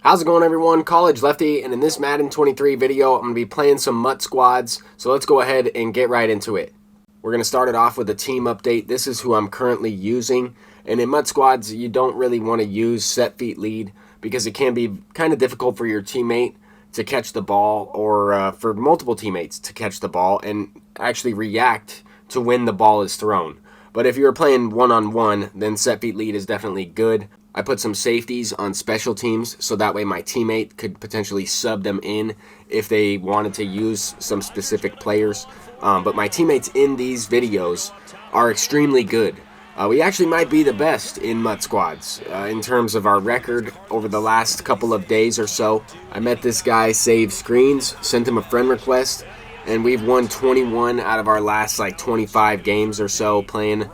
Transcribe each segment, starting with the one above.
How's it going, everyone? College Lefty, and in this Madden 23 video, I'm going to be playing some MUT squads, so let's go ahead and get right into it. We're going to start it off with a team update. This is who I'm currently using, and in MUT squads, you don't really want to use set feet lead because it can be kind of difficult for your teammate to catch the ball or for multiple teammates to catch the ball and actually react to when the ball is thrown. But if you're playing one-on-one, then set feet lead is definitely good. I put some safeties on special teams so that way my teammate could potentially sub them in if they wanted to use some specific players. But my teammates in these videos are extremely good. We actually might be the best in MUT squads in terms of our record over the last couple of days or so. I met this guy, Save Screens, sent him a friend request, and we've won 21 out of our last 25 games or so playing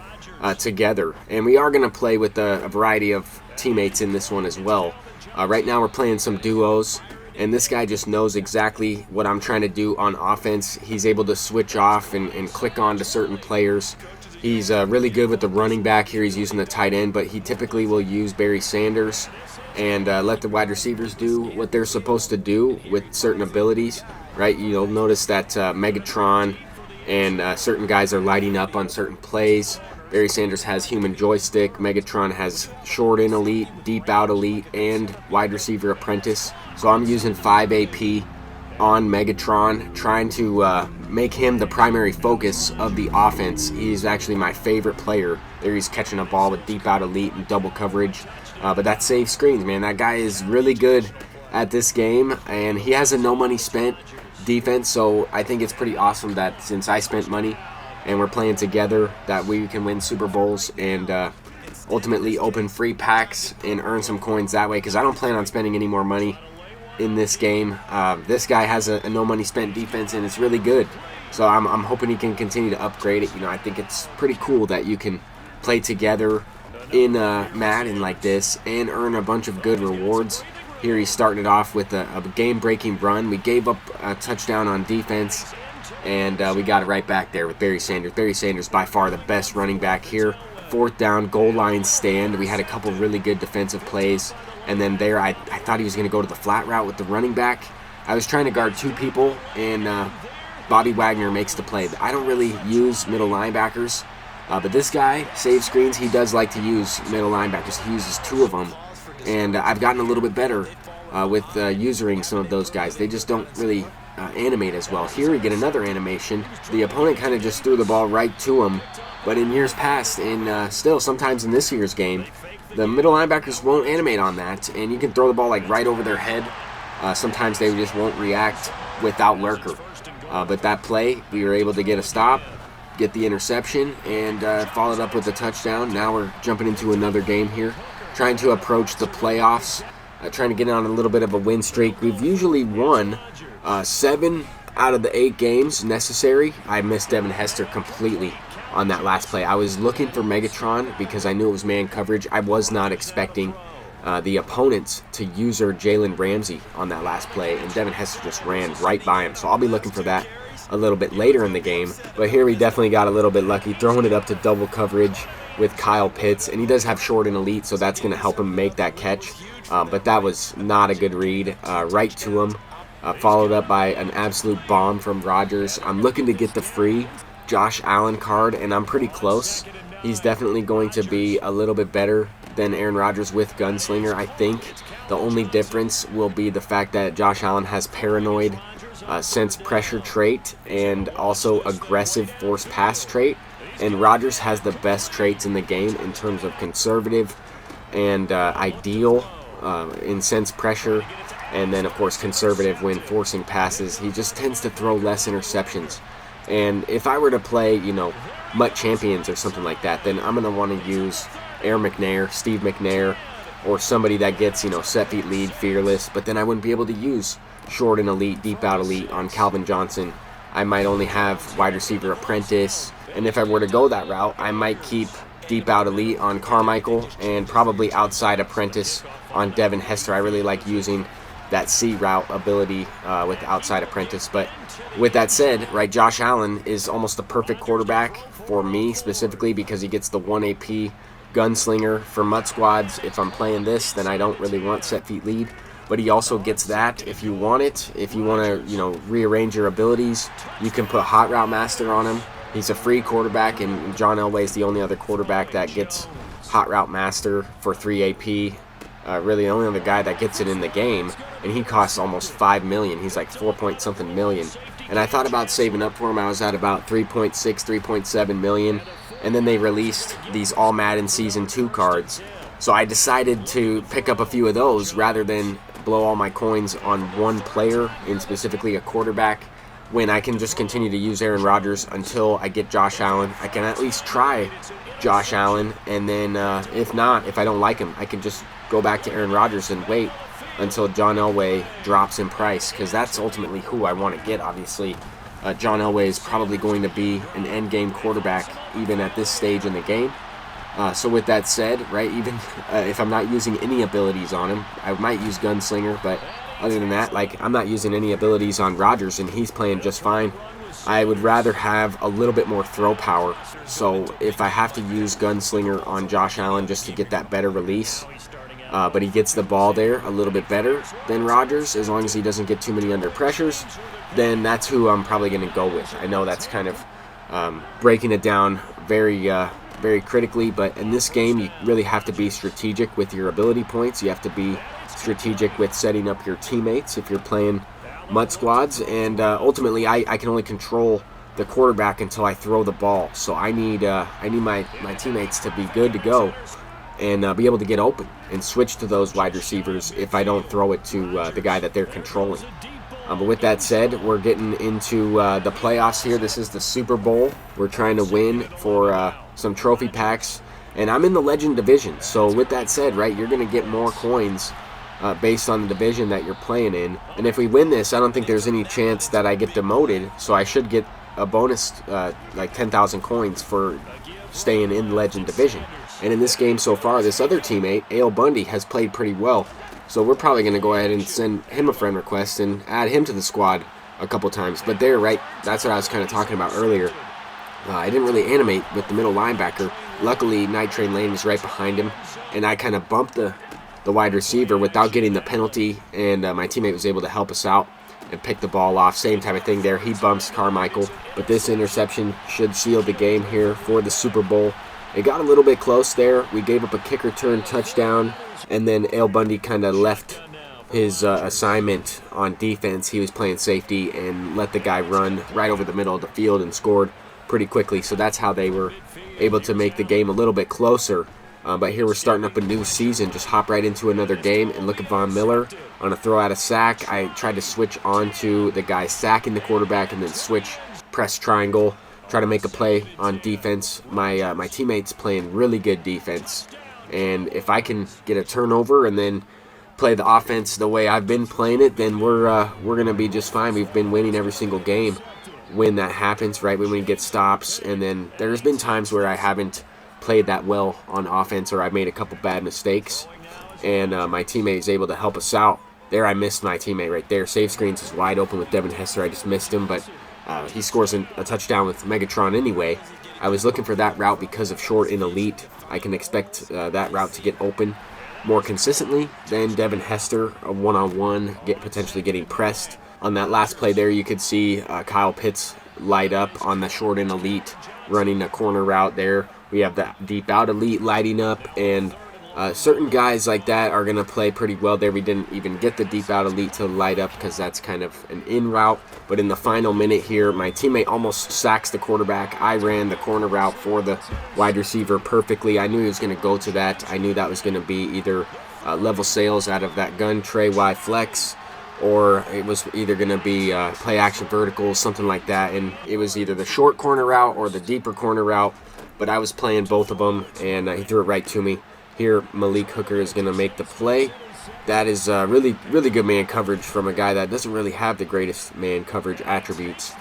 together. And we are going to play with a variety of teammates in this one as well. Right now we're playing some duos, and this guy just knows exactly what I'm trying to do on offense. He's able to switch off and click on to certain players. He's really good with the running back here. He's using the tight end, but he typically will use Barry Sanders and let the wide receivers do what they're supposed to do with certain abilities, right? You'll notice that Megatron and certain guys are lighting up on certain plays. Barry Sanders has human joystick, Megatron has short in elite, deep out elite, and wide receiver apprentice. So I'm using 5 AP on Megatron, trying to make him the primary focus of the offense. He's actually my favorite player. There he's catching a ball with deep out elite and double coverage. But that Save Screens, man, that guy is really good at this game, and he has a no money spent defense, so I think it's pretty awesome that since I spent money and we're playing together, that we can win Super Bowls and ultimately open free packs and earn some coins that way, because I don't plan on spending any more money in this game. This guy has a no money spent defense, and it's really good. So I'm hoping he can continue to upgrade it. I think it's pretty cool that you can play together in Madden like this and earn a bunch of good rewards. Here he's starting it off with a game-breaking run. We gave up a touchdown on defense, and we got it right back there with Barry Sanders. Barry Sanders by far the best running back here. 4th down, goal line stand. We had a couple really good defensive plays. And then there, I thought he was going to go to the flat route with the running back. I was trying to guard 2 people, and Bobby Wagner makes the play. I don't really use middle linebackers, but this guy, Save Screens, he does like to use middle linebackers. He uses 2 of them, and I've gotten a little bit better with using some of those guys. They just don't really animate as well. Here we get another animation. The opponent kind of just threw the ball right to him, but in years past, and still sometimes in this year's game, the middle linebackers won't animate on that, and you can throw the ball right over their head. Sometimes they just won't react without lurker. But that play, we were able to get a stop, get the interception, and followed up with a touchdown. Now we're jumping into another game here, trying to approach the playoffs, trying to get on a little bit of a win streak. We've usually won 7 out of the 8 games necessary. I missed Devin Hester completely on that last play. I was looking for Megatron because I knew it was man coverage. I was not expecting the opponents to user Jalen Ramsey on that last play, and Devin Hester just ran right by him. So I'll be looking for that a little bit later in the game. But here we definitely got a little bit lucky, throwing it up to double coverage with Kyle Pitts, and he does have short and elite, so that's going to help him make that catch. But that was not a good read, right to him, followed up by an absolute bomb from Rodgers. I'm looking to get the free Josh Allen card, and I'm pretty close. He's definitely going to be a little bit better than Aaron Rodgers with Gunslinger, I think. The only difference will be the fact that Josh Allen has paranoid sense pressure trait and also aggressive force pass trait, and Rodgers has the best traits in the game in terms of conservative and ideal in sense pressure, and then of course conservative when forcing passes. He just tends to throw less interceptions. And if I were to play, MUT Champions or something like that, then I'm going to want to use Aaron McNair, Steve McNair, or somebody that gets, set feet lead, fearless, but then I wouldn't be able to use short and elite, deep out elite on Calvin Johnson. I might only have wide receiver apprentice, and if I were to go that route, I might keep deep out elite on Carmichael and probably outside apprentice on Devin Hester. I really like using that C route ability with outside apprentice. But with that said, right, Josh Allen is almost the perfect quarterback for me specifically because he gets the 1 AP gunslinger for MUT squads. If I'm playing this, then I don't really want set feet lead. but he also gets that if you want it. If you want to, rearrange your abilities, you can put Hot Route Master on him. He's a free quarterback, and John Elway is the only other quarterback that gets Hot Route Master for 3 AP. Really the only other guy that gets it in the game, and he costs almost $5 million. He's like 4 point something million. And I thought about saving up for him. I was at about 3.6, 3.7 million, and then they released these All Madden Season 2 cards. So I decided to pick up a few of those rather than blow all my coins on one player, and specifically a quarterback, when I can just continue to use Aaron Rodgers until I get Josh Allen. I can at least try Josh Allen, and then if not, if I don't like him, I can just go back to Aaron Rodgers and wait until John Elway drops in price, because that's ultimately who I want to get. Obviously, John Elway is probably going to be an endgame quarterback even at this stage in the game. So with that said, right, even if I'm not using any abilities on him, I might use Gunslinger, but other than that, like, I'm not using any abilities on Rodgers, and he's playing just fine. I would rather have a little bit more throw power. So if I have to use Gunslinger on Josh Allen just to get that better release, but he gets the ball there a little bit better than Rodgers, as long as he doesn't get too many under pressures, then that's who I'm probably going to go with. I know that's kind of breaking it down very critically, but in this game you really have to be strategic with your ability points. You have to be strategic with setting up your teammates if you're playing MUT squads, and ultimately I can only control the quarterback until I throw the ball. So I need my teammates to be good to go and be able to get open and switch to those wide receivers if I don't throw it to the guy that they're controlling. But with that said, we're getting into the playoffs here. This is the Super Bowl. We're trying to win for some trophy packs, and I'm in the Legend division. So with that said, right, you're going to get more coins based on the division that you're playing in. And if we win this, I don't think there's any chance that I get demoted, so I should get a bonus like 10,000 coins for staying in the Legend division. And in this game so far, this other teammate, Ale Bundy, has played pretty well. So we're probably going to go ahead and send him a friend request and add him to the squad a couple times. But there, right, that's what I was kind of talking about earlier. I didn't really animate with the middle linebacker. Luckily, Night Train Lane is right behind him, and I kind of bumped the wide receiver without getting the penalty, and my teammate was able to help us out and pick the ball off. Same type of thing there. He bumps Carmichael, but this interception should seal the game here for the Super Bowl. It got a little bit close there. We gave up a kick return touchdown, and then Ale Bundy kind of left his assignment on defense. He was playing safety and let the guy run right over the middle of the field and scored pretty quickly. So that's how they were able to make the game a little bit closer. But here we're starting up a new season. Just hop right into another game, and look at Von Miller on a throw out of sack. I tried to switch onto the guy sacking the quarterback and then switch, press triangle, try to make a play on defense. My teammate's playing really good defense, and if I can get a turnover and then play the offense the way I've been playing it, then we're gonna be just fine. We've been winning every single game when that happens, right? When we get stops, and then there's been times where I haven't played that well on offense, or I've made a couple bad mistakes, and my teammate is able to help us out. There, I missed my teammate right there. Save screens is wide open with Devin Hester. I just missed him, but he scores a touchdown with Megatron anyway. I was looking for that route because of short and elite. I can expect that route to get open more consistently than Devin Hester, a one-on-one, potentially getting pressed. On that last play there, you could see Kyle Pitts light up on the short and elite, running a corner route there. We have that deep out elite lighting up, and certain guys like that are going to play pretty well there. We didn't even get the deep out elite to light up because that's kind of an in route. But in the final minute here, my teammate almost sacks the quarterback. I ran the corner route for the wide receiver perfectly. I knew he was going to go to that. I knew that was going to be either level sales out of that gun tray Y flex, or it was either going to be play action vertical, something like that. And it was either the short corner route or the deeper corner route, but I was playing both of them, and he threw it right to me. Here, Malik Hooker is going to make the play. That is really good man coverage from a guy that doesn't really have the greatest man coverage attributes.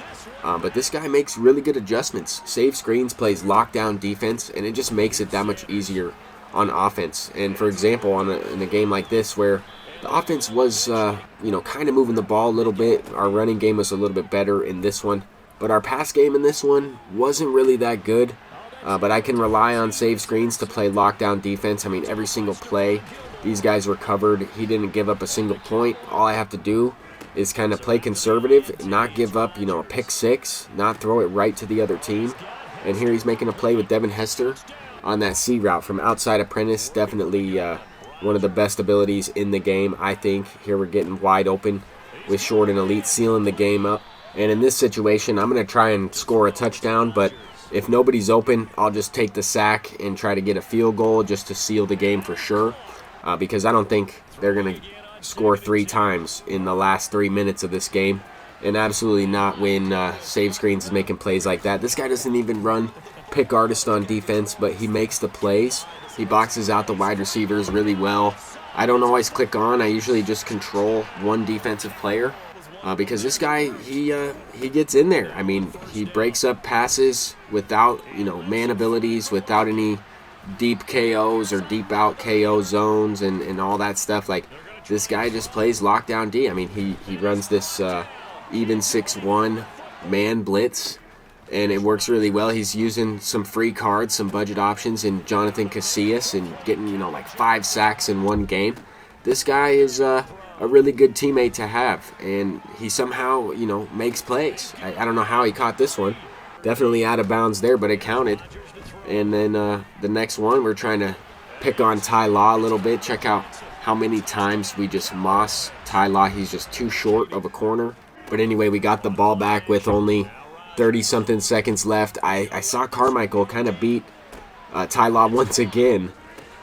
But this guy makes really good adjustments. Save screens, plays lockdown defense, and it just makes it that much easier on offense. And for example, in a game like this where the offense was, kind of moving the ball a little bit, our running game was a little bit better in this one, but our pass game in this one wasn't really that good. But I can rely on save screens to play lockdown defense. I mean, every single play These guys were covered. He didn't give up a single point. All I have to do is kind of play conservative, not give up, you know, a pick six, not throw it right to the other team. And here he's making a play with Devin Hester on that C route from outside apprentice. Definitely one of the best abilities in the game, I think. Here we're getting wide open with Short and Elite sealing the game up. And in this situation, I'm going to try and score a touchdown, but if nobody's open, I'll just take the sack and try to get a field goal just to seal the game for sure, because I don't think they're going to score 3 times in the last 3 minutes of this game, and absolutely not when Save Screens is making plays like that. This guy doesn't even run pick artist on defense, but he makes the plays. He boxes out the wide receivers really well. I don't always click on. I usually just control one defensive player because this guy, he gets in there. I mean, he breaks up passes without, you know, man abilities, without any deep KOs or deep out KO zones and all that stuff. Like, this guy just plays lockdown D. I mean, he runs this even 6-1 man blitz, and it works really well. He's using some free cards, some budget options in Jonathan Casillas, and getting, you know, like 5 sacks in one game. This guy is a really good teammate to have, and he somehow, you know, makes plays. I don't know how he caught this one. Definitely out of bounds there, but it counted. And then the next one, we're trying to pick on Ty Law a little bit. Check out how many times we just moss Ty Law. He's just too short of a corner. But anyway, we got the ball back with only 30-something seconds left. I saw Carmichael kind of beat Ty Law once again,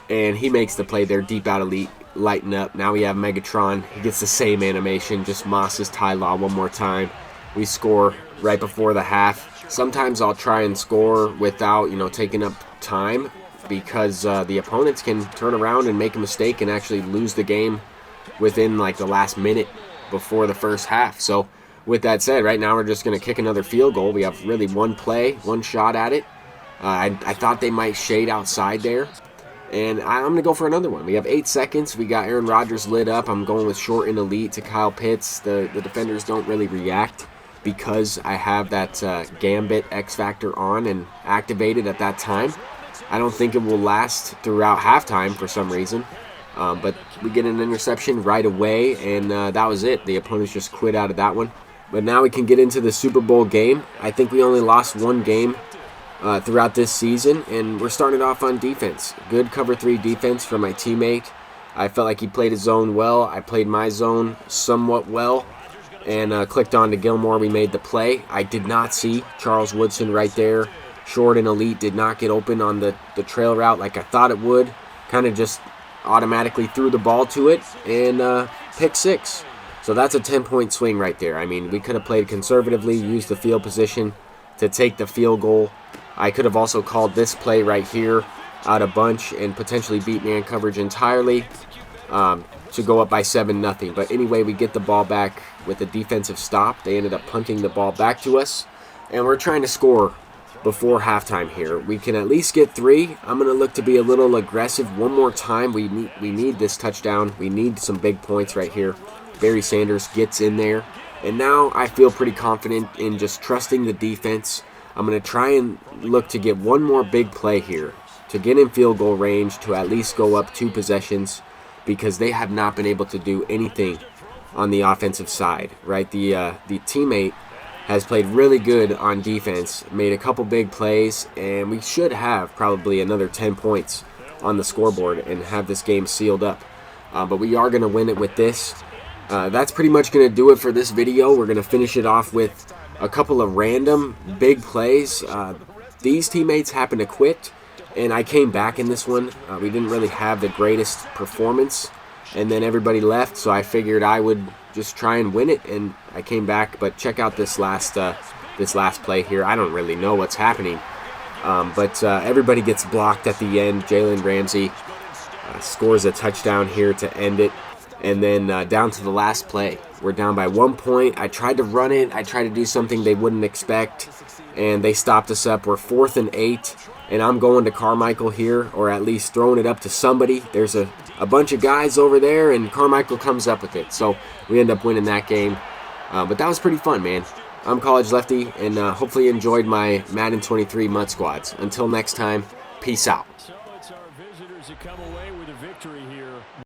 and he makes the play there. Deep out Elite, lighten up. Now we have Megatron. He gets the same animation, just mosses Ty Law one more time. We score right before the half. Sometimes I'll try and score without, you know, taking up time, because the opponents can turn around and make a mistake and actually lose the game within like the last minute before the first half. So with that said, right now we're just going to kick another field goal. We have really one play, one shot at it. I thought they might shade outside there, and I'm going to go for another one. We have 8 seconds. We got Aaron Rodgers lit up. I'm going with Short and Elite to Kyle Pitts. The defenders don't really react because I have that Gambit X Factor on and activated at that time. I don't think it will last throughout halftime for some reason, but we get an interception right away, and that was it. The opponents just quit out of that one. But now we can get into the Super Bowl game. I think we only lost one game throughout this season, and we're starting off on defense. Good cover 3 defense from my teammate. I felt like he played his zone well. I played my zone somewhat well, and clicked on to Gilmore. We made the play. I did not see Charles Woodson right there. Short and Elite did not get open on the trail route like I thought it would. Kind of just automatically threw the ball to it, and pick 6. So that's a 10-point swing right there. I mean, we could have played conservatively, used the field position to take the field goal. I could have also called this play right here out a bunch and potentially beat man coverage entirely to go up by 7-0. But anyway, we get the ball back with a defensive stop. They ended up punting the ball back to us, and we're trying to score before halftime here. We can at least get 3. I'm going to look to be a little aggressive one more time. We need this touchdown. We need some big points right here. Barry Sanders gets in there, and now I feel pretty confident in just trusting the defense. I'm going to try and look to get one more big play here to get in field goal range to at least go up 2 possessions, because they have not been able to do anything on the offensive side, right? The teammate has played really good on defense, made a couple big plays, and we should have probably another 10 points on the scoreboard and have this game sealed up. But we are going to win it with this. That's pretty much going to do it for this video. We're going to finish it off with a couple of random big plays. These teammates happened to quit, and I came back in this one. We didn't really have the greatest performance, and then everybody left, so I figured I would just try and win it, and I came back. But check out this last play here. I don't really know what's happening, but everybody gets blocked at the end. Jalen Ramsey scores a touchdown here to end it. And then down to the last play. We're down by 1 point. I tried to run it. I tried to do something they wouldn't expect, and they stopped us up. We're 4th and 8, and I'm going to Carmichael here, or at least throwing it up to somebody. There's a bunch of guys over there, and Carmichael comes up with it. So we end up winning that game. But that was pretty fun, man. I'm College Lefty, and hopefully you enjoyed my Madden 23 MUT squads. Until next time, peace out.